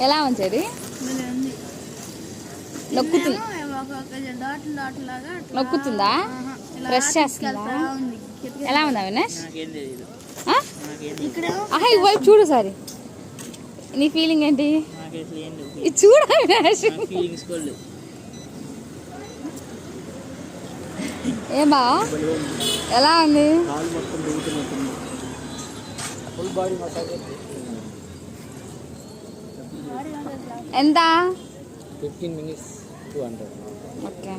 ఎలా ఉంచేది? నొక్కుతుంది, నొక్కుతుందా? ప్రెస్ చేస్తుందా? ఎలా ఉందా అవినాష్? ఆహా ఇవ్వాలి చూడు సారి, నీ ఫీలింగ్ ఏంటి? ఇది చూడు అవినాష్. ఏం బా ఎలా ఉంది? ఎంత? 15 minutes 200. ఓకే.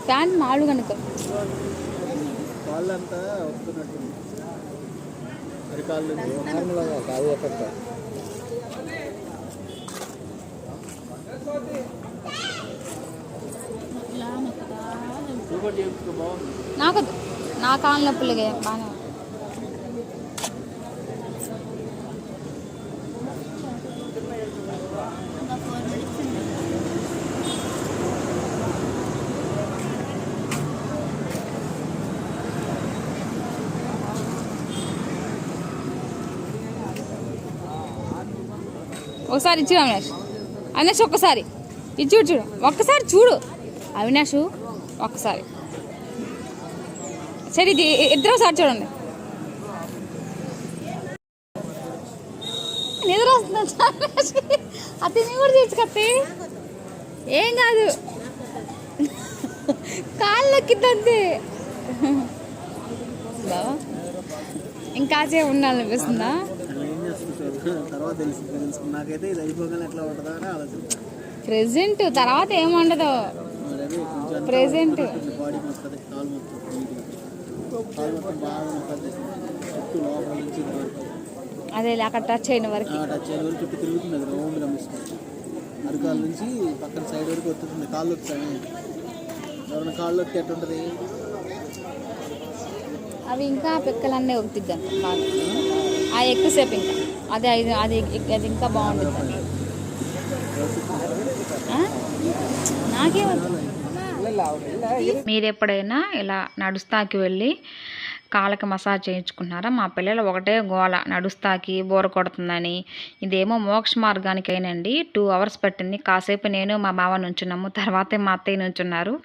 ఫ్యాన్ మాడు కనుక వాళ్ళంతా వస్తున్నట్టు అరికాళ్ళు నార్మల్గా కాదు ఎఫెక్ట్. నాకు నా కాళ్ళ నొప్పులుగా బాగా. ఒకసారి ఇచ్చి అవినాష్, అవినాష్ ఒక్కసారి ఇచ్చి చూడు, ఒక్కసారి చూడు అవినాష్, ఒక్కసారి సరే. ఇది ఇద్దరు ఒకసారి చూడండి. నిద్ర వస్తుంది అతి నీ కూడా తీసుకొస్తే ఏం కాదు, కాళ్ళెక్కిద్దంతే. ఇంకాసే ఉండాలనిపిస్తుందా? ప్రెజెంట్ తర్వాత ఏముండదు. ప్రెజెంట్ అదే అక్కడ టచ్ అయిన వరకు చుట్టూ తిరుగుతున్నది రౌండ్గా అరకాల నుంచి పక్కన సైడ్ వరకు వస్తుంది. కాళ్ళు వస్తాయి, ఎవరైనా కాళ్ళు వస్తే ఎట్టుంటుంది? అవి ఇంకా పిక్కలన్నీ ఒగుతిద్దాం బాగా, ఆ ఎక్కువసేపు ఇంకా అదే అది అది అది ఇంకా బాగుంటుంది. నాకేమవుతుంది? మీరు ఎప్పుడైనా ఇలా నడుస్తాకి వెళ్ళి కాళ్ళకి మసాజ్ చేయించుకుంటున్నారా? మా పిల్లలు ఒకటే గోల, నడుస్తాకి బోర కొడుతుందని. ఇదేమో మోక్ష మార్గానికైనండి 2 hours పట్టింది. కాసేపు నేను మా బావ నుంచున్నాము, తర్వాతే మా అత్తయ్య నుంచున్నారు.